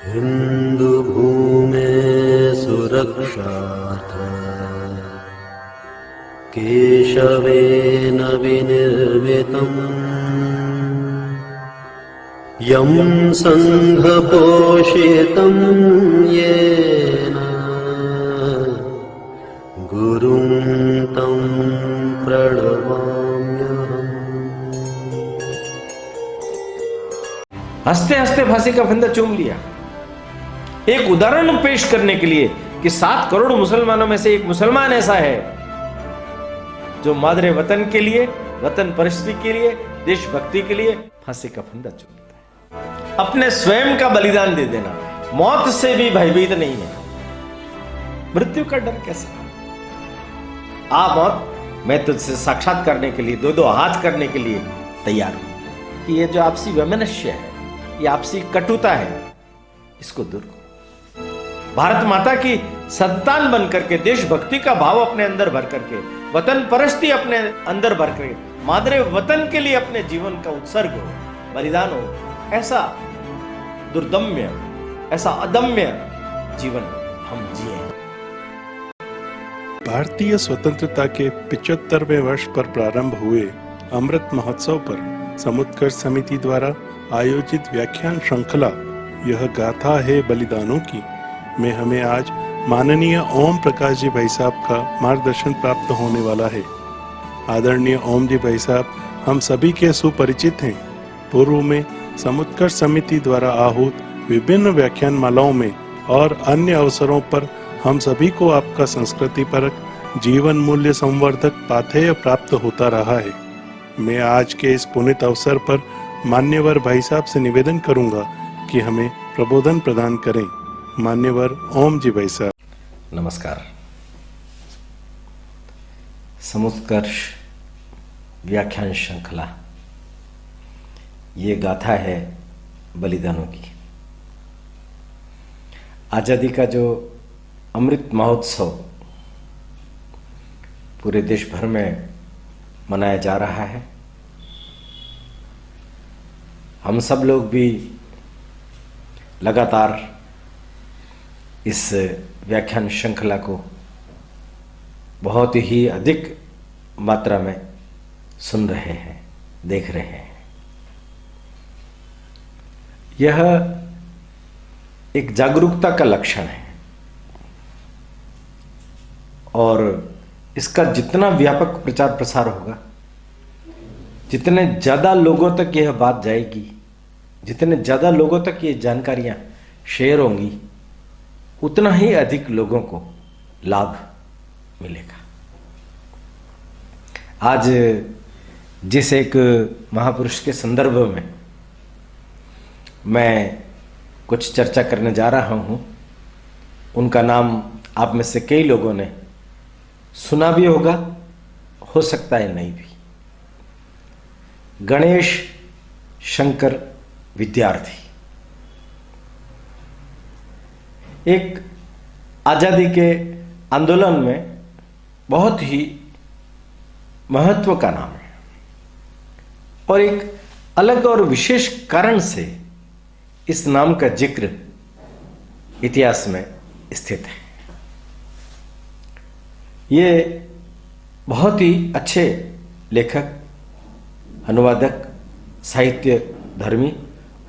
हिंदू भूमे सुरक्षार्थ केशवेन विनिर्मितम् यं संघपोषितं येन गुरुं तं प्रणमाम्यहम्। हंसते हंसते फांसी का फंदा चूम लिया। एक उदाहरण पेश करने के लिए कि 7 करोड़ मुसलमानों में से एक मुसलमान ऐसा है जो मादरे वतन के लिए, वतन परिस्थिति के लिए, देशभक्ति के लिए फांसी का फंदा चूमता है। अपने स्वयं का बलिदान दे देना, मौत से भी भयभीत नहीं है। मृत्यु का डर कैसा? आ मौत, मैं तुझसे साक्षात करने के लिए, दो हाथ करने के लिए तैयार हूं कि ये जो आपसी वैमनस्य है, ये आपसी कटुता है, इसको दूर करो। भारत माता की संतान बन करके, देशभक्ति का भाव अपने अंदर भर करके, वतन परस्ती अपने अंदर भर करके, मादरे वतन के लिए अपने जीवन का उत्सर्ग हो, बलिदान हो, ऐसा दुर्दम्य, ऐसा अदम्य जीवन हम जिए। भारतीय स्वतंत्रता के 75वें वर्ष पर प्रारंभ हुए अमृत महोत्सव पर समुत्कर्ष समिति द्वारा आयोजित व्याख्यान श्रृंखला यह गाथा है बलिदानों की में हमें आज माननीय ओम प्रकाश जी भाई साहब का मार्गदर्शन प्राप्त होने वाला है। आदरणीय ओम जी भाई साहब हम सभी के सुपरिचित हैं। पूर्व में समुत्कर्ष समिति द्वारा आहूत विभिन्न व्याख्यान मालाओं में और अन्य अवसरों पर हम सभी को आपका संस्कृति परक जीवन मूल्य संवर्धक पाथेय प्राप्त होता रहा है। मैं आज के इस पुनीत अवसर पर मान्यवर भाई साहब से निवेदन करूंगा कि हमें प्रबोधन प्रदान करें। मान्यवर ओम जी भाई साहब। नमस्कार। समुत्कर्ष व्याख्यान श्रृंखला, ये गाथा है बलिदानों की। आजादी का जो अमृत महोत्सव पूरे देश भर में मनाया जा रहा है, हम सब लोग भी लगातार इस व्याख्यान श्रृंखला को बहुत ही अधिक मात्रा में सुन रहे हैं, देख रहे हैं। यह एक जागरूकता का लक्षण है और इसका जितना व्यापक प्रचार प्रसार होगा, जितने ज़्यादा लोगों तक यह बात जाएगी, जितने ज़्यादा लोगों तक ये जानकारियाँ शेयर होंगी, उतना ही अधिक लोगों को लाभ मिलेगा। आज जिस एक महापुरुष के संदर्भ में मैं कुछ चर्चा करने जा रहा हूँ, उनका नाम आप में से कई लोगों ने सुना भी होगा, हो सकता है नहीं भी। गणेश शंकर विद्यार्थी एक आजादी के आंदोलन में बहुत ही महत्व का नाम है और एक अलग और विशेष कारण से इस नाम का जिक्र इतिहास में स्थित है। ये बहुत ही अच्छे लेखक, अनुवादक, साहित्य धर्मी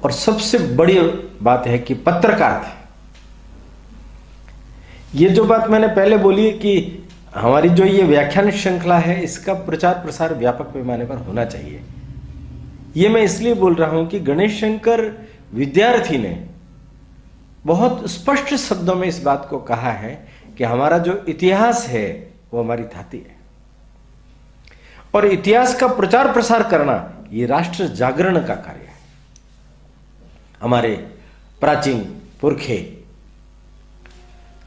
और सबसे बड़ी बात है कि पत्रकार थे। ये जो बात मैंने पहले बोली कि हमारी जो ये व्याख्यान श्रृंखला है, इसका प्रचार प्रसार व्यापक पैमाने पर होना चाहिए, ये मैं इसलिए बोल रहा हूं कि गणेश शंकर विद्यार्थी ने बहुत स्पष्ट शब्दों में इस बात को कहा है कि हमारा जो इतिहास है वो हमारी धाती है और इतिहास का प्रचार प्रसार करना ये राष्ट्र जागरण का कार्य है। हमारे प्राचीन पुरखे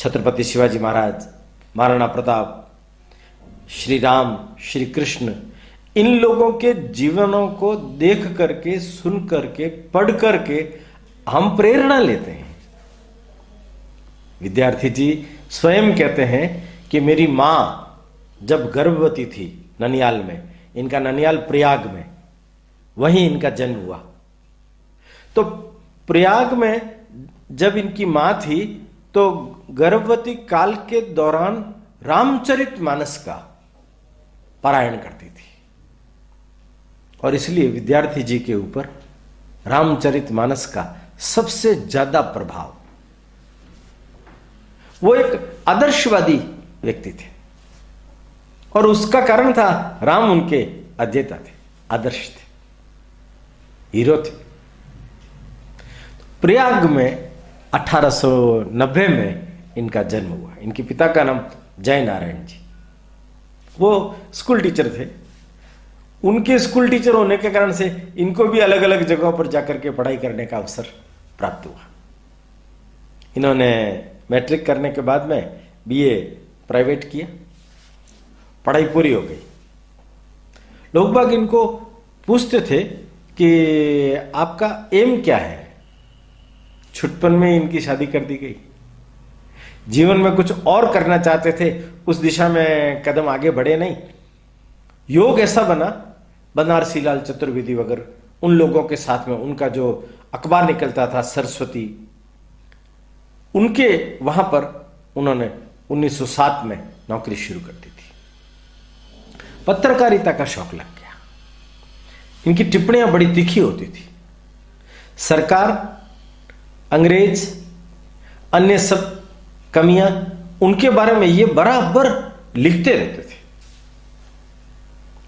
छत्रपति शिवाजी महाराज, महाराणा प्रताप, श्री राम, श्री कृष्ण, इन लोगों के जीवनों को देख करके, सुन करके, पढ़ करके हम प्रेरणा लेते हैं। विद्यार्थी जी स्वयं कहते हैं कि मेरी मां जब गर्भवती थी ननियाल में, इनका ननियाल प्रयाग में, वहीं इनका जन्म हुआ। तो प्रयाग में जब इनकी मां थी तो गर्भवती काल के दौरान रामचरितमानस का पारायण करती थी, और इसलिए विद्यार्थी जी के ऊपर रामचरितमानस का सबसे ज्यादा प्रभाव। वो एक आदर्शवादी व्यक्ति थे, और उसका कारण था राम उनके अध्येता थे, आदर्श थे, हीरो थे। प्रयाग में 1890 में इनका जन्म हुआ। इनके पिता का नाम जय नारायण जी, वो स्कूल टीचर थे। उनके स्कूल टीचर होने के कारण से इनको भी अलग अलग जगहों पर जाकर के पढ़ाई करने का अवसर प्राप्त हुआ। इन्होंने मैट्रिक करने के बाद में बीए प्राइवेट किया, पढ़ाई पूरी हो गई। लोग बाग इनको पूछते थे कि आपका एम क्या है। छुटपन में इनकी शादी कर दी गई। जीवन में कुछ और करना चाहते थे, उस दिशा में कदम आगे बढ़े नहीं। योग ऐसा बना, बनारसी लाल चतुर्वेदी वगैरह उन लोगों के साथ में उनका जो अखबार निकलता था सरस्वती, उनके वहां पर उन्होंने 1907 में नौकरी शुरू कर दी थी। पत्रकारिता का शौक लग गया। इनकी टिप्पणियां बड़ी तीखी होती थी। सरकार, अंग्रेज, अन्य सब कमियां, उनके बारे में ये बराबर लिखते रहते थे।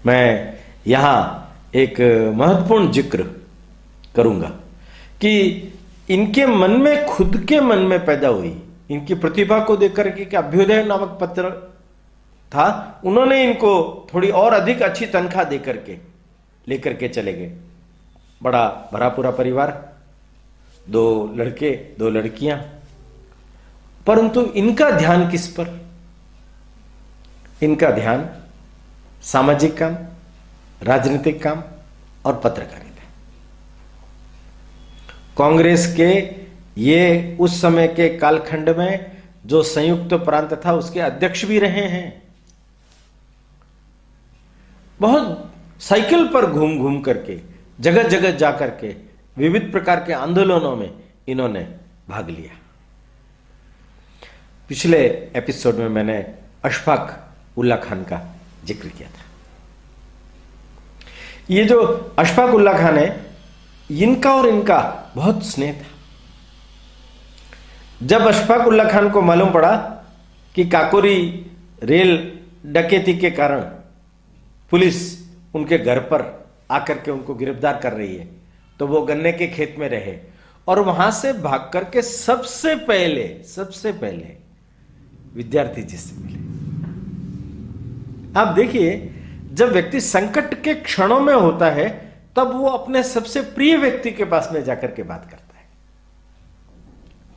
मैं यहां एक महत्वपूर्ण जिक्र करूंगा कि इनके मन में, खुद के मन में पैदा हुई इनकी प्रतिभा को देखकर के अभ्युदय नामक पत्र था, उन्होंने इनको थोड़ी और अधिक अच्छी तनख्वाह देकर के लेकर के चले गए। बड़ा भरा पूरा परिवार, 2 लड़के 2 लड़कियां, परंतु इनका ध्यान किस पर? इनका ध्यान सामाजिक काम, राजनीतिक काम और पत्रकारिता। कांग्रेस के ये उस समय के कालखंड में जो संयुक्त प्रांत था उसके अध्यक्ष भी रहे हैं। बहुत साइकिल पर घूम घूम करके, जगह जगह जाकर के विविध प्रकार के आंदोलनों में इन्होंने भाग लिया। पिछले एपिसोड में मैंने अशफाक उल्ला खान का जिक्र किया था। ये जो अशफाक उल्ला खान है, इनका और इनका बहुत स्नेह था। जब अशफाक उल्ला खान को मालूम पड़ा कि काकोरी रेल डकैती के कारण पुलिस उनके घर पर आकर के उनको गिरफ्तार कर रही है, तो वो गन्ने के खेत में रहे और वहां से भाग करके सबसे पहले विद्यार्थी जी से मिले। आप देखिए, जब व्यक्ति संकट के क्षणों में होता है तब वो अपने सबसे प्रिय व्यक्ति के पास में जाकर के बात करता है।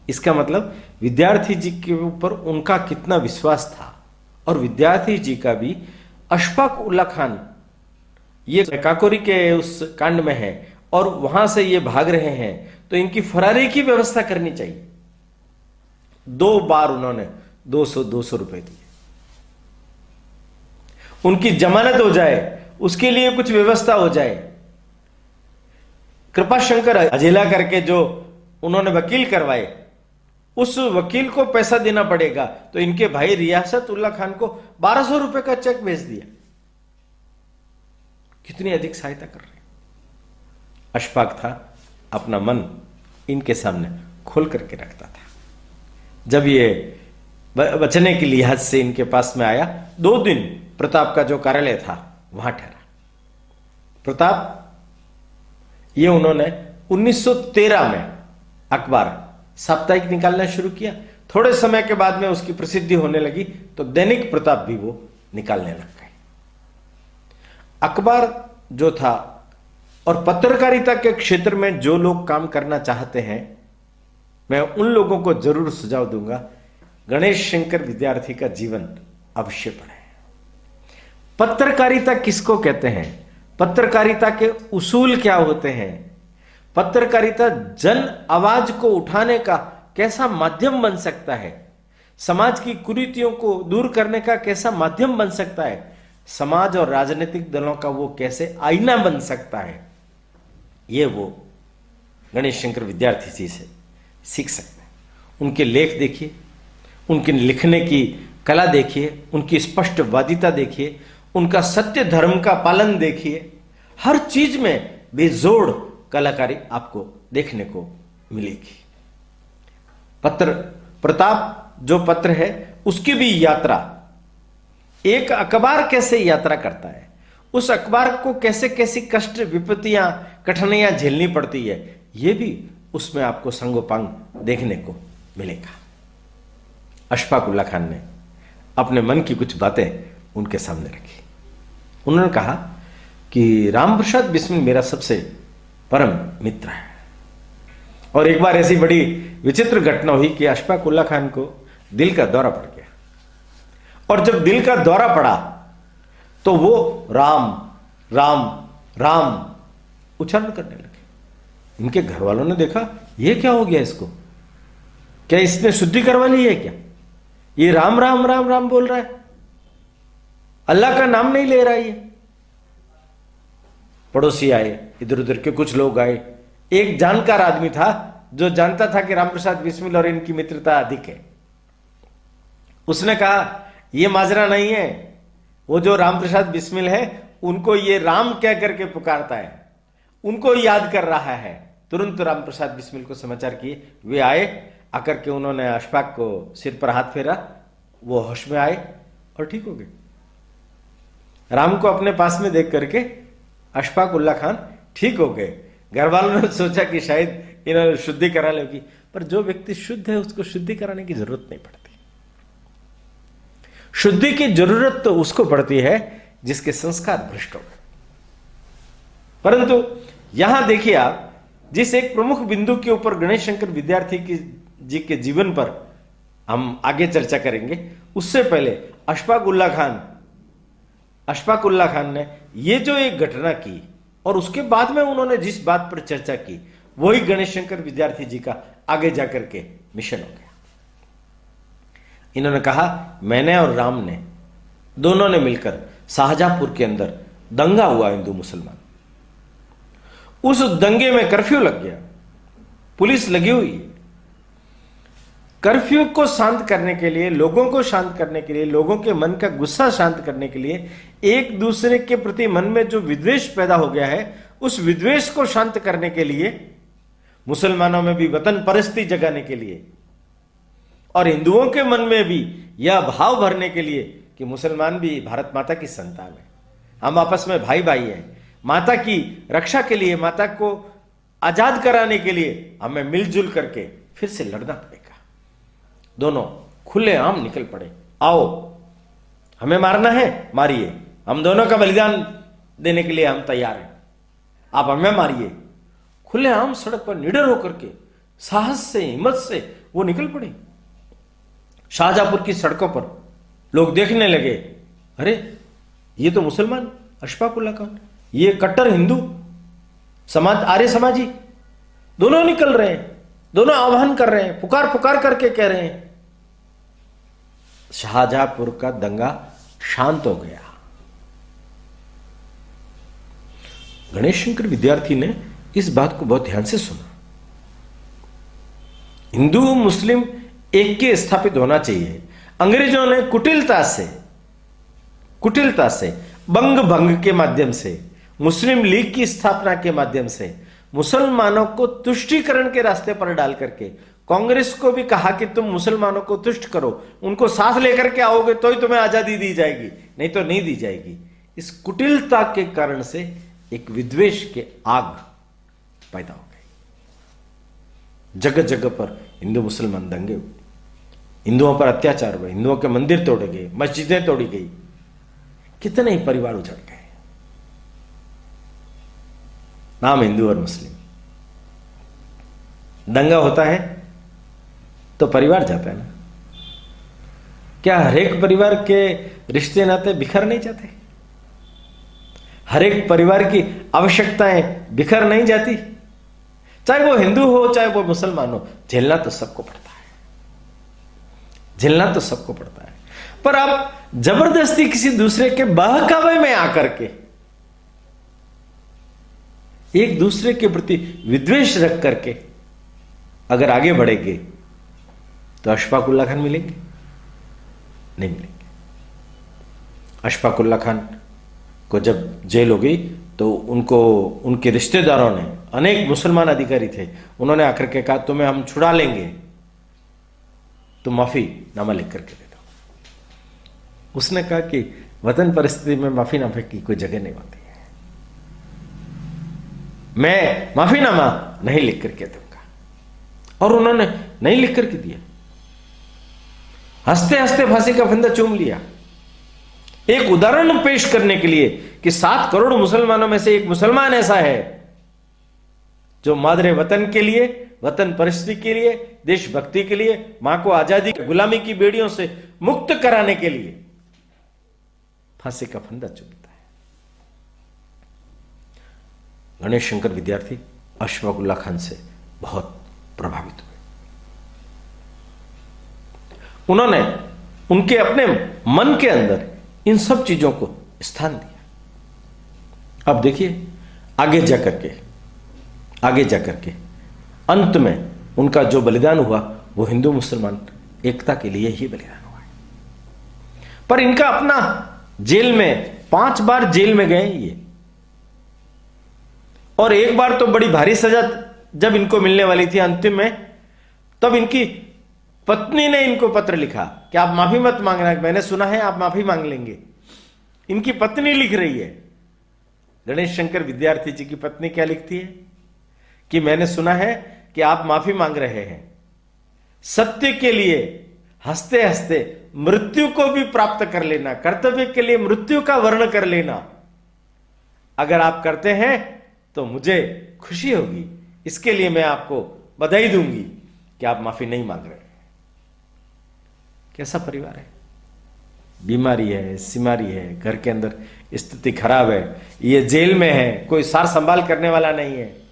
इसका मतलब विद्यार्थी जी के ऊपर उनका कितना विश्वास था, और विद्यार्थी जी का भी अशफाक उल्ला खान ये काकोरी के उस कांड में है और वहां से ये भाग रहे हैं, तो इनकी फरारी की व्यवस्था करनी चाहिए। 2 बार उन्होंने 200 रुपए दिए, उनकी जमानत हो जाए, उसके लिए कुछ व्यवस्था हो जाए। कृपाशंकर अजेला करके जो उन्होंने वकील करवाए, उस वकील को पैसा देना पड़ेगा, तो इनके भाई रियासत उल्ला खान को 1200 रुपए का चेक भेज दिया। कितनी अधिक सहायता कर रहे। अशफाक था, अपना मन इनके सामने खोल करके रखता था। जब ये बचने के लिहाज से इनके पास में आया, 2 दिन प्रताप का जो कार्यालय था वहां ठहरा। प्रताप, ये उन्होंने 1913 में अखबार साप्ताहिक निकालना शुरू किया। थोड़े समय के बाद में उसकी प्रसिद्धि होने लगी, तो दैनिक प्रताप भी वो निकालने लग गए। अखबार जो था और पत्रकारिता के क्षेत्र में जो लोग काम करना चाहते हैं, मैं उन लोगों को जरूर सुझाव दूंगा, गणेश शंकर विद्यार्थी का जीवन अवश्य पढ़ें। पत्रकारिता किसको कहते हैं? पत्रकारिता के उसूल क्या होते हैं? पत्रकारिता जन आवाज को उठाने का कैसा माध्यम बन सकता है? समाज की कुरीतियों को दूर करने का कैसा माध्यम बन सकता है? समाज और राजनीतिक दलों का वो कैसे आईना बन सकता है? ये वो गणेश शंकर विद्यार्थी जी से सीख सकते हैं। उनके लेख देखिए, उनके लिखने की कला देखिए, उनकी स्पष्टवादिता देखिए, उनका सत्य धर्म का पालन देखिए। हर चीज में बेजोड़ कलाकारी आपको देखने को मिलेगी। पत्र प्रताप जो पत्र है उसकी भी यात्रा, एक अखबार कैसे यात्रा करता है, उस अखबार को कैसे कैसी कष्ट विपत्तियां कठिनाइयां झेलनी पड़ती है, यह भी उसमें आपको संगोपांग देखने को मिलेगा। अशफाक उल्लाह खान ने अपने मन की कुछ बातें उनके सामने रखी। उन्होंने कहा कि राम प्रसाद बिस्मिल मेरा सबसे परम मित्र है। और एक बार ऐसी बड़ी विचित्र घटना हुई कि अशफाक उल्लाह खान को दिल का दौरा पड़ गया, और जब दिल का दौरा पड़ा तो वो राम राम राम उच्चारण करने लगे। इनके घर वालों ने देखा, ये क्या हो गया इसको, क्या इसने शुद्धि करवा ली है क्या, ये राम राम राम राम बोल रहा है, अल्लाह का नाम नहीं ले रहा है। ये पड़ोसी आए, इधर उधर के कुछ लोग आए। एक जानकार आदमी था जो जानता था कि रामप्रसाद बिस्मिल और इनकी मित्रता अधिक है। उसने कहा यह माजरा नहीं है, वो जो रामप्रसाद बिस्मिल है उनको ये राम कह करके पुकारता है, उनको याद कर रहा है। तुरंत रामप्रसाद बिस्मिल को समाचार किए, वे आए, आकर के उन्होंने अशफाक को सिर पर हाथ फेरा, वो होश में आए और ठीक हो गए। राम को अपने पास में देख करके अशफाक उल्लाह खान ठीक हो गए। घर वालों ने सोचा कि शायद इन्होंने शुद्धि करा लेगी, पर जो व्यक्ति शुद्ध है उसको शुद्धि कराने की जरूरत नहीं पड़ती। शुद्धि की जरूरत तो उसको पड़ती है जिसके संस्कार भ्रष्ट हो गए। परंतु यहां देखिए आप, जिस एक प्रमुख बिंदु के ऊपर गणेश शंकर विद्यार्थी जी के जीवन पर हम आगे चर्चा करेंगे, उससे पहले अशफाक उल्लाह खान ने ये जो एक घटना की और उसके बाद में उन्होंने जिस बात पर चर्चा की, वही गणेश शंकर विद्यार्थी जी का आगे जाकर के मिशन हो गया। इन्होंने कहा, मैंने और राम ने दोनों ने मिलकर शाहजहांपुर के अंदर दंगा हुआ हिंदू मुसलमान, उस दंगे में कर्फ्यू लग गया, पुलिस लगी हुई है। कर्फ्यू को शांत करने के लिए, लोगों को शांत करने के लिए, लोगों के मन का गुस्सा शांत करने के लिए, एक दूसरे के प्रति मन में जो विद्वेष पैदा हो गया है, उस विद्वेष को शांत करने के लिए, मुसलमानों में भी वतन परस्ती जगाने के लिए और हिंदुओं के मन में भी यह भाव भरने के लिए कि मुसलमान भी भारत माता की संतान है, हम आपस में भाई भाई हैं, माता की रक्षा के लिए, माता को आजाद कराने के लिए हमें मिलजुल करके फिर से लड़ना पड़ेगा। दोनों खुलेआम निकल पड़े, आओ हमें मारना है मारिए, हम दोनों का बलिदान देने के लिए हम तैयार हैं, आप हमें मारिए। खुलेआम सड़क पर निडर होकर के साहस से, हिम्मत से वो निकल पड़े। शाहजहांपुर की सड़कों पर लोग देखने लगे, अरे ये तो मुसलमान अशफाक उल्लाह खान, ये कट्टर हिंदू समाज, आर्य समाजी दोनों निकल रहे हैं, दोनों आह्वान कर रहे हैं, पुकार पुकार करके कह रहे हैं। शाहजहांपुर का दंगा शांत हो गया। गणेश शंकर विद्यार्थी ने इस बात को बहुत ध्यान से सुना। हिंदू मुस्लिम ऐक्य स्थापित होना चाहिए। अंग्रेजों ने कुटिलता से बंग भंग के माध्यम से, मुस्लिम लीग की स्थापना के माध्यम से मुसलमानों को तुष्टीकरण के रास्ते पर डाल करके कांग्रेस को भी कहा कि तुम मुसलमानों को तुष्ट करो, उनको साथ लेकर के आओगे तो ही तुम्हें आजादी दी जाएगी, नहीं तो नहीं दी जाएगी। इस कुटिलता के कारण से एक विद्वेष के आग पैदा हो गई। जगह जगह पर हिंदू मुसलमान दंगे हुए, हिंदुओं पर अत्याचार हुए, हिंदुओं के मंदिर तोड़े गए, मस्जिदें तोड़ी गई, कितने ही परिवार उजड़ गए। नाम हिंदू और मुस्लिम, दंगा होता है तो परिवार जाता है ना। क्या हर एक परिवार के रिश्ते नाते बिखर नहीं जाते? हर एक परिवार की आवश्यकताएं बिखर नहीं जाती? चाहे वो हिंदू हो चाहे वो मुसलमान हो, झेलना तो सबको पड़ता है, झेलना तो सबको पड़ता है। पर आप जबरदस्ती किसी दूसरे के बहकावे में आकर के एक दूसरे के प्रति विद्वेष रख करके अगर आगे बढ़ेंगे तो अशफाक उल्लाह खान मिलेंगे? नहीं मिलेंगे। अशफाक उल्लाह खान को जब जेल हो गई तो उनको उनके रिश्तेदारों ने, अनेक मुसलमान अधिकारी थे, उन्होंने आकर के कहा तुम्हें हम छुड़ा लेंगे, तुम माफी नामा लिख करके दे दो। उसने कहा कि वतन परिस्थिति में माफीनामे की कोई जगह नहीं होती है, मैं माफीनामा नहीं लिख करके दूंगा। और उन्होंने नहीं लिख करके दिया, हंसते हंसते फांसी का फंदा चूम लिया। एक उदाहरण पेश करने के लिए कि 7 करोड़ मुसलमानों में से एक मुसलमान ऐसा है जो मादरे वतन के लिए, वतन परिस्थिति के लिए, देशभक्ति के लिए, मां को आजादी, गुलामी की बेड़ियों से मुक्त कराने के लिए फांसी का फंदा चूमता है। गणेश शंकर विद्यार्थी अशफाक उल्लाह खान से बहुत प्रभावित हुए। उन्होंने उनके अपने मन के अंदर इन सब चीजों को स्थान दिया। अब देखिए आगे जाकर के अंत में उनका जो बलिदान हुआ वो हिंदू मुसलमान एकता के लिए ही बलिदान हुआ है। पर इनका अपना जेल में 5 बार जेल में गए ये, और एक बार तो बड़ी भारी सजा जब इनको मिलने वाली थी अंतिम में, तब इनकी पत्नी ने इनको पत्र लिखा कि आप माफी मत मांगना, मैंने सुना है आप माफी मांग लेंगे। इनकी पत्नी लिख रही है, गणेश शंकर विद्यार्थी जी की पत्नी क्या लिखती है कि मैंने सुना है कि आप माफी मांग रहे हैं, सत्य के लिए हंसते हंसते मृत्यु को भी प्राप्त कर लेना, कर्तव्य के लिए मृत्यु का वर्ण कर लेना अगर आप करते हैं तो मुझे खुशी होगी। इसके लिए मैं आपको बधाई दूंगी कि आप माफी नहीं मांग रहे। कैसा परिवार है, बीमारी है, सिमारी है, घर के अंदर स्थिति खराब है, ये जेल में है, कोई सार संभाल करने वाला नहीं है,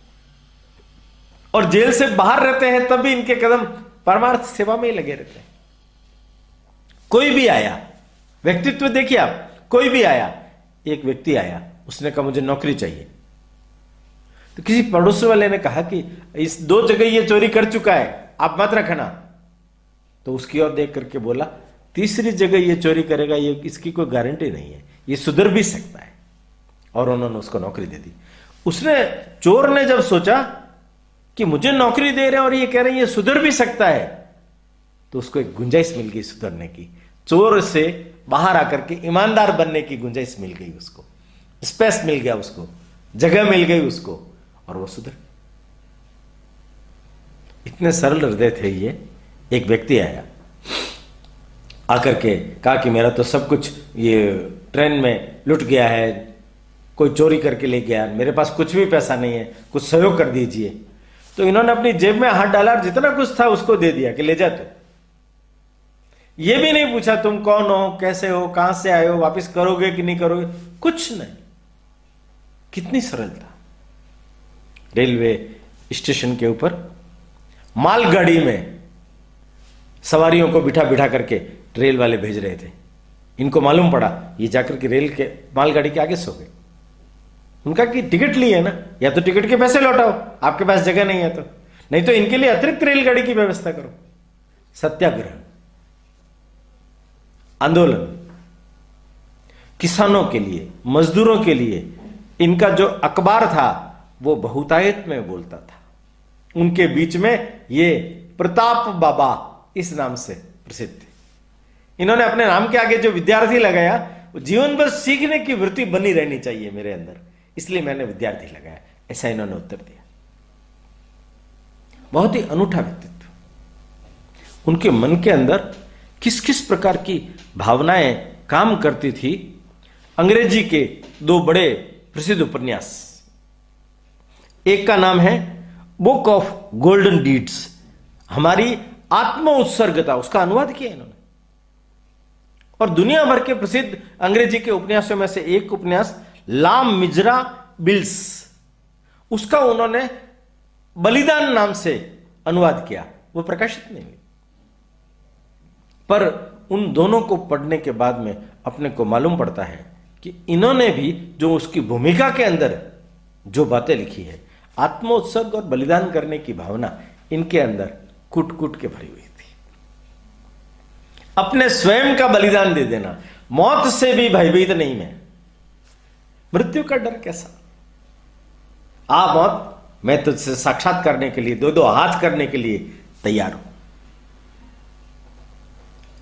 और जेल से बाहर रहते हैं तब भी इनके कदम परमार्थ सेवा में ही लगे रहते हैं। कोई भी आया, व्यक्तित्व देखिए आप, कोई भी आया, एक व्यक्ति आया, उसने कहा मुझे नौकरी चाहिए, तो किसी पड़ोस वाले ने कहा कि इस 2 जगह ये चोरी कर चुका है, आप मत रखना। तो उसकी ओर देख करके बोला 3री जगह ये चोरी करेगा, ये इसकी कोई गारंटी नहीं है, ये सुधर भी सकता है, और उन्होंने उसको नौकरी दे दी। उसने, चोर ने जब सोचा कि मुझे नौकरी दे रहे हैं और ये कह रहे हैं ये सुधर भी सकता है, तो उसको एक गुंजाइश मिल गई सुधरने की, चोर से बाहर आकर के ईमानदार बनने की गुंजाइश मिल गई उसको, स्पेस मिल गया उसको, जगह मिल गई उसको, और वो सुधर। इतने सरल हृदय थे ये। एक व्यक्ति आया, आकर के कहा कि मेरा तो सब कुछ ये ट्रेन में लुट गया है, कोई चोरी करके ले गया, मेरे पास कुछ भी पैसा नहीं है, कुछ सहयोग कर दीजिए। तो इन्होंने अपनी जेब में हाथ डाला और जितना कुछ था उसको दे दिया कि ले जा तू। ये भी नहीं पूछा तुम कौन हो, कैसे हो, कहां से आए हो, वापस करोगे कि नहीं करोगे, कुछ नहीं। कितनी सरलता। रेलवे स्टेशन के ऊपर मालगाड़ी में सवारियों को बिठा बिठा करके रेल वाले भेज रहे थे। इनको मालूम पड़ा ये जाकर के रेल के मालगाड़ी के आगे सो गए। उनका कि टिकट ली है ना, या तो टिकट के पैसे लौटाओ, आपके पास जगह नहीं है तो, नहीं तो इनके लिए अतिरिक्त रेलगाड़ी की व्यवस्था करो। सत्याग्रह, आंदोलन, किसानों के लिए, मजदूरों के लिए इनका जो अखबार था वो बहुतायत में बोलता था। उनके बीच में ये प्रताप बाबा इस नाम से प्रसिद्ध थे। इन्होंने अपने नाम के आगे जो विद्यार्थी लगाया, वो जीवन भर सीखने की वृत्ति बनी रहनी चाहिए मेरे अंदर, इसलिए मैंने विद्यार्थी लगाया, ऐसा इन्होंने उत्तर दिया। बहुत ही अनूठा व्यक्तित्व। उनके मन के अंदर किस किस प्रकार की भावनाएं काम करती थी। अंग्रेजी के 2 बड़े प्रसिद्ध उपन्यास, एक का नाम है बुक ऑफ गोल्डन डीड्स, हमारी आत्म उत्सर्गता, उसका अनुवाद किया इन्होंने। और दुनिया भर के प्रसिद्ध अंग्रेजी के उपन्यासों में से एक उपन्यास लाम मिजरा बिल्स, उसका उन्होंने बलिदान नाम से अनुवाद किया, वो प्रकाशित नहीं हुई। पर उन दोनों को पढ़ने के बाद में अपने को मालूम पड़ता है कि इन्होंने भी जो उसकी भूमिका के अंदर जो बातें लिखी है, आत्मोत्सर्ग और बलिदान करने की भावना, इनके अंदर कूट कूट के भरी हुई थी। अपने स्वयं का बलिदान दे देना, मौत से भी भयभीत नहीं मैं, मृत्यु का डर कैसा। आ मौत, मैं तुझसे साक्षात करने के लिए दो दो हाथ करने के लिए तैयार हूं।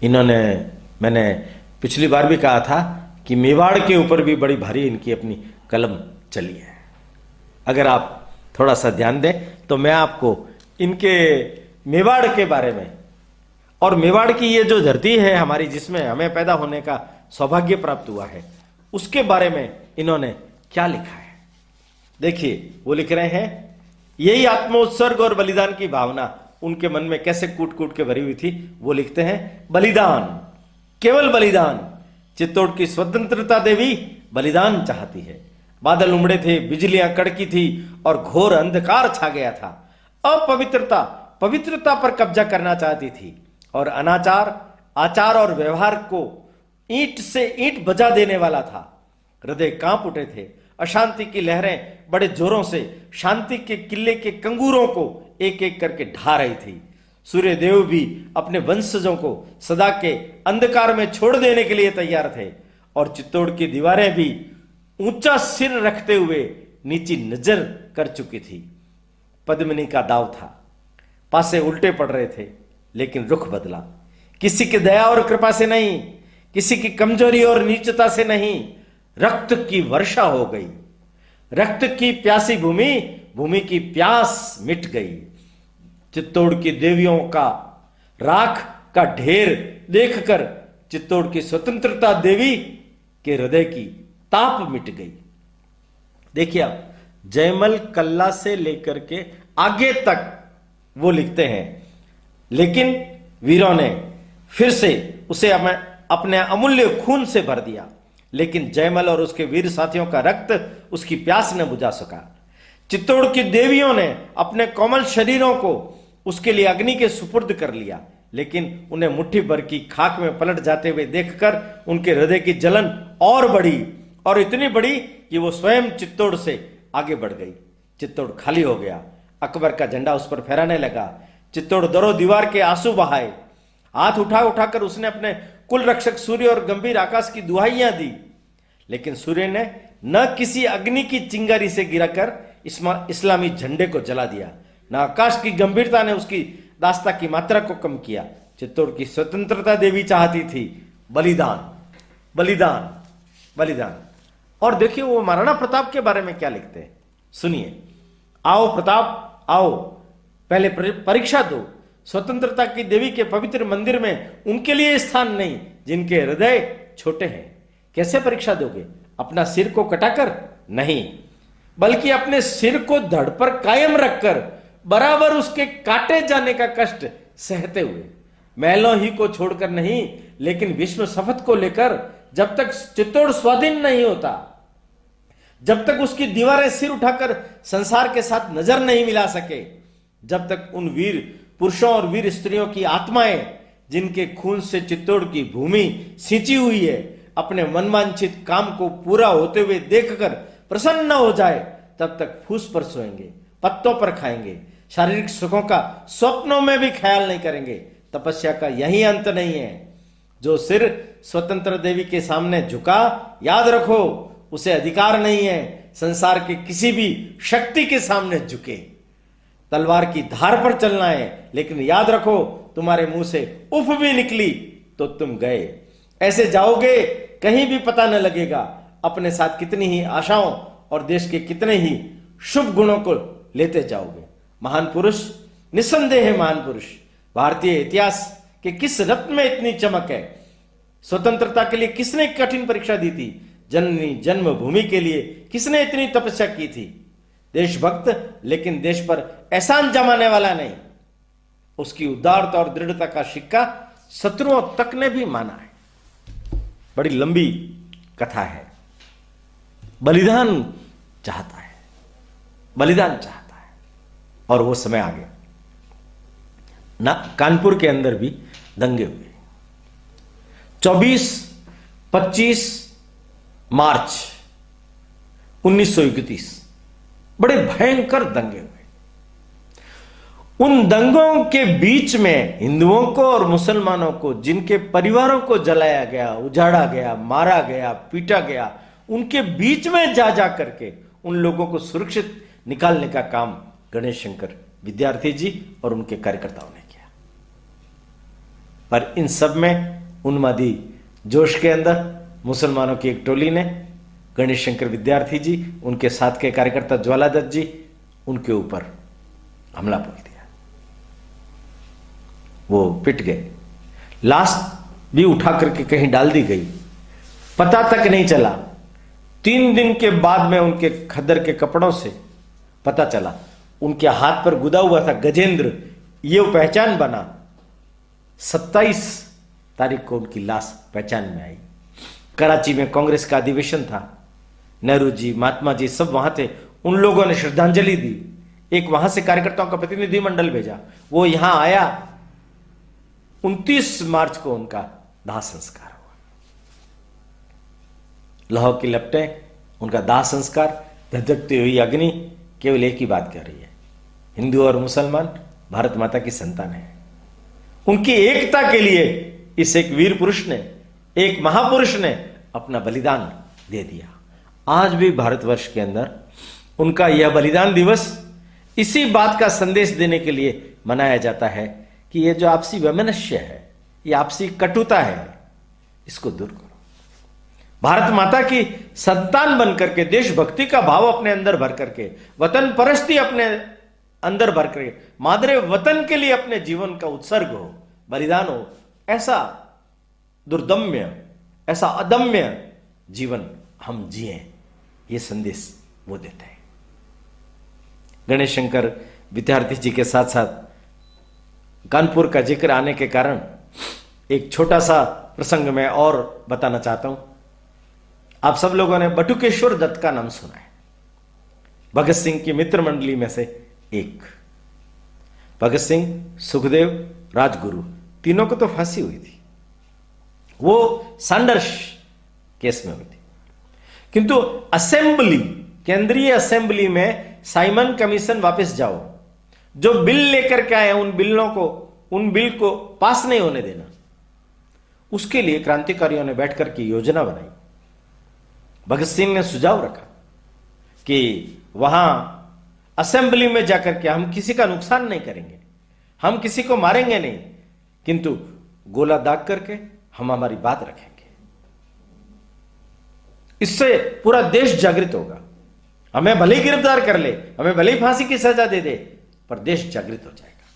इन्होंने, मैंने पिछली बार भी कहा था कि मेवाड़ के ऊपर भी बड़ी भारी इनकी अपनी कलम चली है। अगर आप थोड़ा सा ध्यान दें तो मैं आपको इनके मेवाड़ के बारे में, और मेवाड़ की ये जो धरती है हमारी, जिसमें हमें पैदा होने का सौभाग्य प्राप्त हुआ है, उसके बारे में इन्होंने क्या लिखा है देखिए। वो लिख रहे हैं, यही आत्मोत्सर्ग और बलिदान की भावना उनके मन में कैसे कूट कूट के भरी हुई थी। वो लिखते हैं, बलिदान, केवल बलिदान। चित्तौड़ की स्वतंत्रता देवी बलिदान चाहती है। बादल उमड़े थे, बिजलियां कड़की थी और घोर अंधकार छा गया था। अपवित्रता पवित्रता पर कब्जा करना चाहती थी और अनाचार आचार और व्यवहार को ईंट से ईंट बजा देने वाला था। हृदय कांप उठे थे। अशांति की लहरें बड़े जोरों से शांति के किले के कंगूरों को एक एक करके ढा रही थी। सूर्य देव भी अपने वंशजों को सदा के अंधकार में छोड़ देने के लिए तैयार थे और चित्तौड़ की दीवारें भी ऊंचा सिर रखते हुए नीची नजर कर चुकी थी। पद्मिनी का दाव था, पासे उल्टे पड़ रहे थे, लेकिन रुख बदला। किसी की दया और कृपा से नहीं, किसी की कमजोरी और नीचता से नहीं, रक्त की वर्षा हो गई। रक्त की प्यासी भूमि, भूमि की प्यास मिट गई। चित्तौड़ की देवियों का राख का ढेर देखकर चित्तौड़ की स्वतंत्रता देवी के हृदय की ताप मिट गई। देखिए आप, जयमल कल्ला से लेकर के आगे तक वो लिखते हैं, लेकिन वीरों ने फिर से उसे अपने अमूल्य खून से भर दिया, लेकिन जयमल और उसके वीर साथियों का रक्त उसकी प्यास न बुझा सका। चित्तौड़ की देवियों ने अपने कोमल शरीरों को उसके लिए अग्नि के सुपुर्द कर लिया, लेकिन उन्हें मुट्ठी भर की खाक में पलट जाते हुए देखकर उनके हृदय की जलन और बढ़ी, और इतनी बढ़ी कि वो स्वयं चित्तौड़ से आगे बढ़ गई। चित्तौड़ खाली हो गया। अकबर का झंडा उस पर फहराने लगा। चित्तौड़ दरो दीवार के आंसू बहाए। हाथ उठा उठाकर उसने अपने कुल रक्षक सूर्य और गंभीर आकाश की दुहाइयां दी, लेकिन सूर्य ने न किसी अग्नि की चिंगारी से गिराकर इस्लामी झंडे को जला दिया, न आकाश की गंभीरता ने उसकी दास्ता की मात्रा को कम किया। चित्तौड़ की स्वतंत्रता देवी चाहती थी बलिदान, बलिदान, बलिदान। और देखिए वो महाराणा प्रताप के बारे में क्या लिखते हैं, सुनिए। आओ प्रताप आओ, पहले परीक्षा दो। स्वतंत्रता की देवी के पवित्र मंदिर में उनके लिए स्थान नहीं जिनके हृदय छोटे हैं। कैसे परीक्षा दोगे? अपना सिर को कटाकर? नहीं, बल्कि अपने सिर को धड़ पर कायम रखकर बराबर उसके काटे जाने का कष्ट सहते हुए। महलों ही को छोड़कर नहीं, लेकिन विश्व शपथ को लेकर। जब तक चित्तौड़ स्वाधीन नहीं होता, जब तक उसकी दीवारें सिर उठाकर संसार के साथ नजर नहीं मिला सके, जब तक उन वीर पुरुषों और वीर स्त्रियों की आत्माएं जिनके खून से चित्तौड़ की भूमि सींची हुई है, अपने मनवांछित काम को पूरा होते हुए देखकर प्रसन्न हो जाए, तब तक फूस पर सोएंगे, पत्तों पर खाएंगे, शारीरिक सुखों का स्वप्नों में भी ख्याल नहीं करेंगे। तपस्या का यही अंत नहीं है। जो सिर स्वतंत्र देवी के सामने झुका, याद रखो उसे अधिकार नहीं है संसार के किसी भी शक्ति के सामने झुके। तलवार की धार पर चलना है, लेकिन याद रखो तुम्हारे मुंह से उफ भी निकली तो तुम गए। ऐसे जाओगे कहीं भी पता न लगेगा। अपने साथ कितनी ही आशाओं और देश के कितने ही शुभ गुणों को लेते जाओगे। महान पुरुष, निस्संदेह महान पुरुष। भारतीय इतिहास के किस रत्न में इतनी चमक है? स्वतंत्रता के लिए किसने कठिन परीक्षा दी थी? जननी जन्मभूमि के लिए किसने इतनी तपस्या की थी? देशभक्त, लेकिन देश पर एहसान जमाने वाला नहीं। उसकी उदारता और दृढ़ता का सिक्का शत्रुओं तक ने भी माना है। बड़ी लंबी कथा है। बलिदान चाहता है, बलिदान चाहता है, और वो समय आ गया ना। कानपुर के अंदर भी दंगे हुए। 24-25 मार्च 1931 बड़े भयंकर दंगे हुए। उन दंगों के बीच में हिंदुओं को और मुसलमानों को, जिनके परिवारों को जलाया गया, उजाड़ा गया, मारा गया, पीटा गया, उनके बीच में जा जा करके उन लोगों को सुरक्षित निकालने का काम गणेश शंकर विद्यार्थी जी और उनके कार्यकर्ताओं ने किया। पर इन सब में उन्मादी जोश के अंदर मुसलमानों की एक टोली ने गणेश शंकर विद्यार्थी जी, उनके साथ के कार्यकर्ता ज्वालादत्त जी, उनके ऊपर हमला बोल दिया। वो पिट गए। लाश भी उठा करके कहीं डाल दी गई, पता तक नहीं चला। 3 दिन के बाद में उनके खद्दर के कपड़ों से पता चला, उनके हाथ पर गुदा हुआ था गजेंद्र, ये पहचान बना। 27 तारीख को उनकी लाश पहचान में आई। कराची में कांग्रेस का अधिवेशन था, नेहरू जी, महात्मा जी सब वहां थे। उन लोगों ने श्रद्धांजलि दी। एक वहां से कार्यकर्ताओं का प्रतिनिधिमंडल भेजा, वो यहां आया। 29 मार्च को उनका दाह संस्कार हुआ। लौह की लपटें, उनका दाह संस्कार, धधकती हुई अग्नि केवल एक ही बात कह रही है, हिंदू और मुसलमान भारत माता की संतान है। उनकी एकता के लिए इस एक वीर पुरुष ने, एक महापुरुष ने अपना बलिदान दे दिया। आज भी भारतवर्ष के अंदर उनका यह बलिदान दिवस इसी बात का संदेश देने के लिए मनाया जाता है कि ये जो आपसी वैमनस्य है, ये आपसी कटुता है, इसको दूर करो। भारत माता की संतान बनकर के, देशभक्ति का भाव अपने अंदर भर करके, वतन परस्ती अपने अंदर भर करके, मादरे वतन के लिए अपने जीवन का उत्सर्ग हो, बलिदान हो, ऐसा दुर्दम्य, ऐसा अदम्य जीवन हम जिए, ये संदेश वो देते हैं। गणेश शंकर विद्यार्थी जी के साथ साथ कानपुर का जिक्र आने के कारण एक छोटा सा प्रसंग मैं और बताना चाहता हूं। आप सब लोगों ने बटुकेश्वर दत्त का नाम सुना है, भगत सिंह की मित्र मंडली में से एक। भगत सिंह, सुखदेव, राजगुरु, तीनों को तो फांसी हुई थी, वो सैंडर्स केस में हुई थी। किंतु असेंबली, केंद्रीय असेंबली में साइमन कमीशन वापस जाओ, जो बिल लेकर के आए उन बिल को पास नहीं होने देना, उसके लिए क्रांतिकारियों ने बैठकर के योजना बनाई। भगत सिंह ने सुझाव रखा कि वहां असेंबली में जाकर के हम किसी का नुकसान नहीं करेंगे, हम किसी को मारेंगे नहीं, किंतु गोला दाग करके हम हमारी बात रखेंगे। इससे पूरा देश जागृत होगा। हमें भले ही गिरफ्तार कर ले, हमें भले ही फांसी की सजा दे दे, पर देश जागृत हो जाएगा।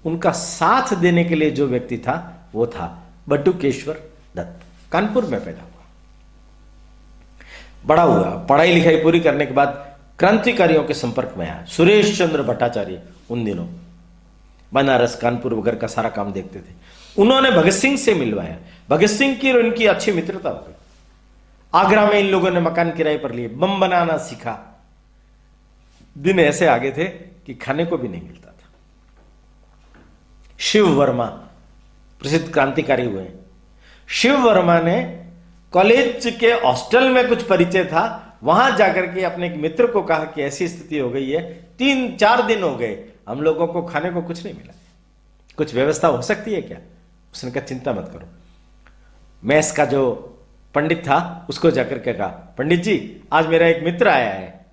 उनका साथ देने के लिए जो व्यक्ति था वो था बटुकेश्वर दत्त। कानपुर में पैदा हुआ, बड़ा हुआ, पढ़ाई लिखाई पूरी करने के बाद क्रांतिकारियों के संपर्क में आया। सुरेश चंद्र भट्टाचार्य उन दिनों बनारस, कानपुर वगैरह का सारा काम देखते थे। उन्होंने भगत सिंह से मिलवाया। भगत सिंह की और इनकी अच्छी मित्रता हो गई। आगरा में इन लोगों ने मकान किराए पर लिए, बम बनाना सीखा। दिन ऐसे आगे थे कि खाने को भी नहीं मिलता था। शिव वर्मा प्रसिद्ध क्रांतिकारी हुए। शिव वर्मा ने कॉलेज के हॉस्टल में कुछ परिचय था, वहां जाकर के अपने एक मित्र को कहा कि ऐसी स्थिति हो गई है, 3-4 दिन हो गए, हम लोगों को खाने को कुछ नहीं मिला, कुछ व्यवस्था हो सकती है क्या? उसने कहा चिंता मत करो। मैस का जो पंडित था उसको जाकर के कहा, पंडित जी आज मेरा एक मित्र आया है,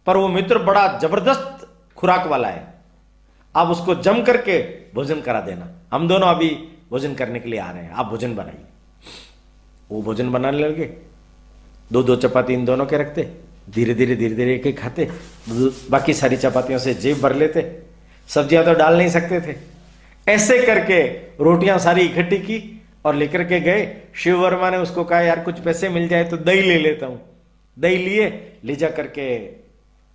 पर वो मित्र बड़ा जबरदस्त खुराक वाला है, आप उसको जम करके भोजन करा देना, हम दोनों अभी भोजन करने के लिए आ रहे हैं, आप भोजन बनाइए। वो भोजन बनाने लगे, 2-2 चपाती इन दोनों के रखते, धीरे धीरे एक खाते, बाकी सारी चपातियों से जेब भर लेते, सब्जियां तो डाल नहीं सकते थे। ऐसे करके रोटियां सारी इकट्ठी की और लेकर के गए। शिव वर्मा ने उसको कहा यार कुछ पैसे मिल जाए तो दही ले लेता हूं। दही लिए, ले जा करके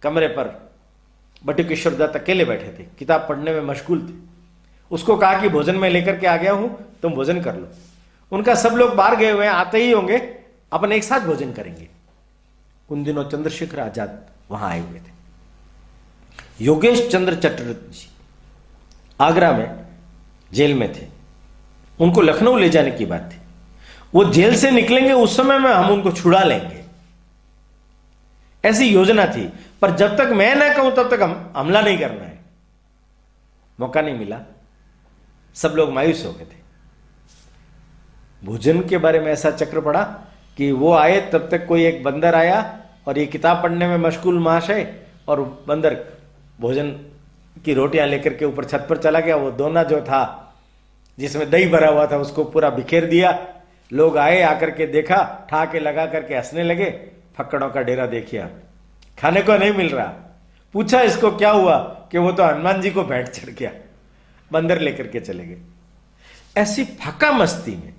कमरे पर बटुकेश्वर दत्त अकेले बैठे थे, किताब पढ़ने में मशगूल थे। उसको कहा कि भोजन में लेकर के आ गया हूं, तुम भोजन कर लो। उनका सब लोग बाहर गए हुए हैं, आते ही होंगे, अपन एक साथ भोजन करेंगे। उन दिनों चंद्रशेखर आजाद वहां आए हुए थे। योगेश चंद्र चटर्जी जी आगरा में जेल में थे, उनको लखनऊ ले जाने की बात थी। वो जेल से निकलेंगे उस समय में हम उनको छुड़ा लेंगे, ऐसी योजना थी। पर जब तक मैं ना कहूं तब तक हम हमला नहीं करना है। मौका नहीं मिला, सब लोग मायूस हो गए थे। भोजन के बारे में ऐसा चक्र पड़ा कि वो आए तब तक कोई एक बंदर आया और ये किताब पढ़ने में मशगूल महाशय, और बंदर भोजन की रोटियां लेकर के ऊपर छत पर चला गया। वो दोना जो था जिसमें दही भरा हुआ था उसको पूरा बिखेर दिया। लोग आए, आकर के देखा, ठाके लगा करके हंसने लगे। फक्कड़ों का डेरा देखिए आप, खाने को नहीं मिल रहा। पूछा इसको क्या हुआ, कि वो तो हनुमान जी को भेंट चढ़ गया, बंदर लेकर के चले गए। ऐसी फाका मस्ती में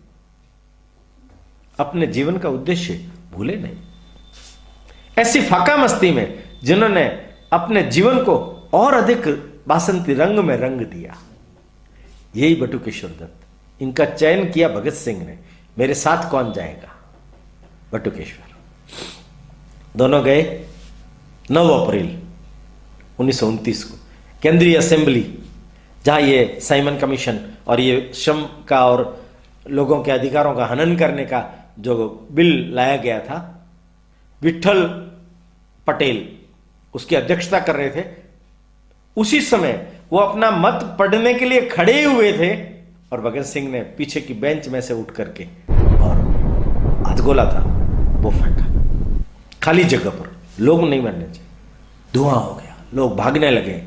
अपने जीवन का उद्देश्य भूले नहीं। ऐसी फाका मस्ती में जिन्होंने अपने जीवन को और अधिक बासंती रंग में रंग दिया, यही बटुकेश्वर दत्त। इनका चयन किया भगत सिंह ने, मेरे साथ कौन जाएगा, बटुकेश्वर। दोनों गए 9 अप्रैल 1929 को केंद्रीय असेंबली, जहां ये साइमन कमीशन और ये श्रम का और लोगों के अधिकारों का हनन करने का जो बिल लाया गया था, विठल पटेल उसकी अध्यक्षता कर रहे थे। उसी समय वो अपना मत पढ़ने के लिए खड़े हुए थे और भगत सिंह ने पीछे की बेंच में से उठ करके और हथगोला था वो फेंका खाली जगह पर। लोग नहीं मरने चाहिए, धुआं हो गया, लोग भागने लगे।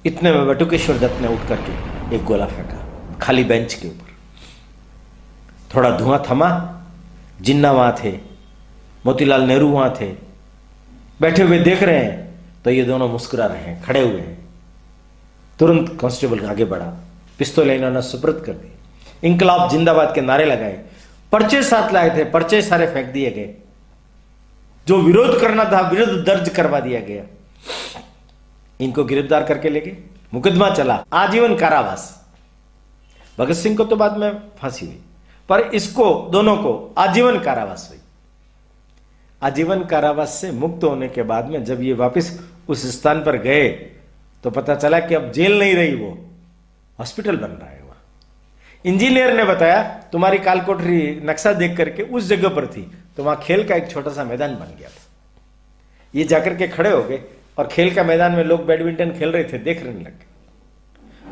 इतने में बटुकेश्वर दत्त ने उठ करके एक गोला फेंका खाली बेंच के ऊपर। थोड़ा धुआं थमा, जिन्ना वहां थे, मोतीलाल नेहरू वहां थे, बैठे हुए देख रहे हैं तो ये दोनों मुस्कुरा रहे हैं, खड़े हुए हैं। तुरंत कांस्टेबल आगे बढ़ा, पिस्तौल इन्होंने सुपुर्द कर दी, इंकलाब जिंदाबाद के नारे लगाए, पर्चे साथ लाए थे, पर्चे सारे फेंक दिए गए। जो विरोध करना था विरोध दर्ज करवा दिया गया। इनको गिरफ्तार करके ले गए, मुकदमा चला, आजीवन कारावास। भगत सिंह को तो बाद में फांसी हुई, पर इसको दोनों को आजीवन कारावास हुई। आजीवन कारावास से मुक्त होने के बाद में जब ये वापस उस स्थान पर गए तो पता चला कि अब जेल नहीं रही, वो हॉस्पिटल बन रहा है वहां। इंजीनियर ने बताया तुम्हारी काल कोठरी नक्शा देख करके उस जगह पर थी, तो वहां खेल का एक छोटा सा मैदान बन गया था। ये जाकर के खड़े हो गए और खेल का मैदान में लोग बैडमिंटन खेल रहे थे, देख रहे लगे।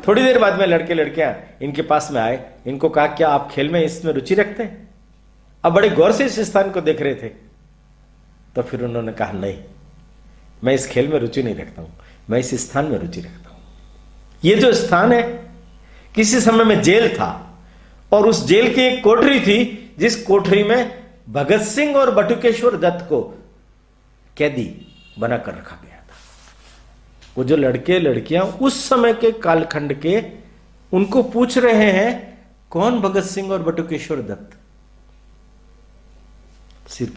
थोड़ी देर बाद में लड़के लड़कियां इनके पास में आए, इनको कहा क्या आप खेल में इसमें रुचि रखते हैं? अब बड़े गौर से इस स्थान को देख रहे थे। तो फिर उन्होंने कहा नहीं, मैं इस खेल में रुचि नहीं रखता हूं, मैं इस स्थान में रुचि रखता हूं। ये जो स्थान है किसी समय में जेल था और उस जेल की एक कोठरी थी जिस कोठरी में भगत सिंह और बटुकेश्वर दत्त को कैदी बनाकर रखा गया था। वो जो लड़के लड़कियां उस समय के कालखंड के, उनको पूछ रहे हैं कौन भगत सिंह और बटुकेश्वर दत्त? सिर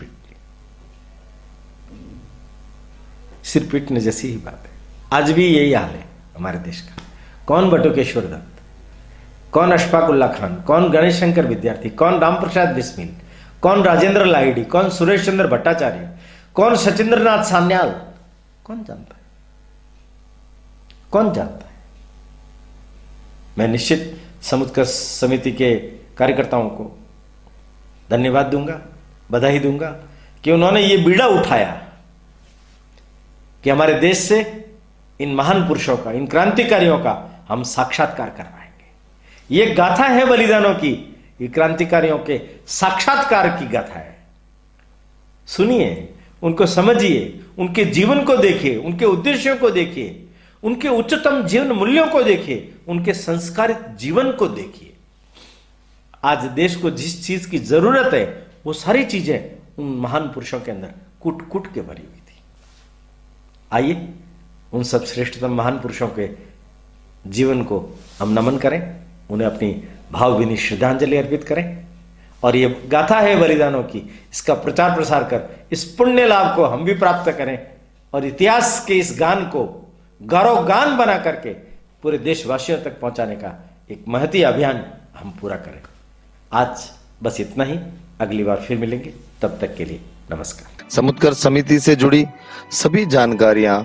पीटने जैसी ही बात है। आज भी यही हाल है हमारे देश का। कौन बटुकेश्वर दत्त, कौन अशफाक उल्ला खान, कौन गणेश शंकर विद्यार्थी, कौन राम प्रसाद बिस्मिल, कौन राजेंद्र लाहिड़ी, कौन सुरेश चंद्र भट्टाचार्य, कौन सचिंद्रनाथ सान्याल, कौन जानता है? कौन जानता है? मैं निश्चित समुत्कर्ष समिति के कार्यकर्ताओं को धन्यवाद दूंगा, बधाई दूंगा कि उन्होंने ये बीड़ा उठाया कि हमारे देश से इन महान पुरुषों का, इन क्रांतिकारियों का हम साक्षात्कार करवाएंगे। ये गाथा है बलिदानों की, ये क्रांतिकारियों के साक्षात्कार की गाथा है। सुनिए, उनको समझिए, उनके जीवन को देखिए, उनके उद्देश्यों को देखिए, उनके उच्चतम जीवन मूल्यों को देखिए, उनके संस्कारित जीवन को देखिए। आज देश को जिस चीज की जरूरत है वो सारी चीजें उन महान पुरुषों के अंदर कूट कूट के भरी हुई थी। आइए उन सब श्रेष्ठतम महान पुरुषों के जीवन को हम नमन करें, उन्हें अपनी भावभीनी श्रद्धांजलि अर्पित करें और ये गाथा है बलिदानों की, इसका प्रचार प्रसार कर इस पुण्य लाभ को हम भी प्राप्त करें और इतिहास के इस गान को गौरव गान बना करके पूरे देशवासियों तक पहुंचाने का एक महती अभियान हम पूरा करें। आज बस इतना ही, अगली बार फिर मिलेंगे, तब तक के लिए नमस्कार। समुत्कर्ष समिति से जुड़ी सभी जानकारियां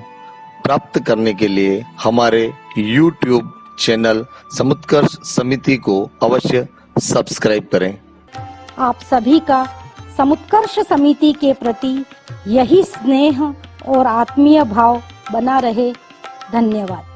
प्राप्त करने के लिए हमारे YouTube चैनल समुत्कर्ष समिति को अवश्य सब्सक्राइब करें। आप सभी का समुत्कर्ष समिति के प्रति यही स्नेह और आत्मीय भाव बना रहे। धन्यवाद।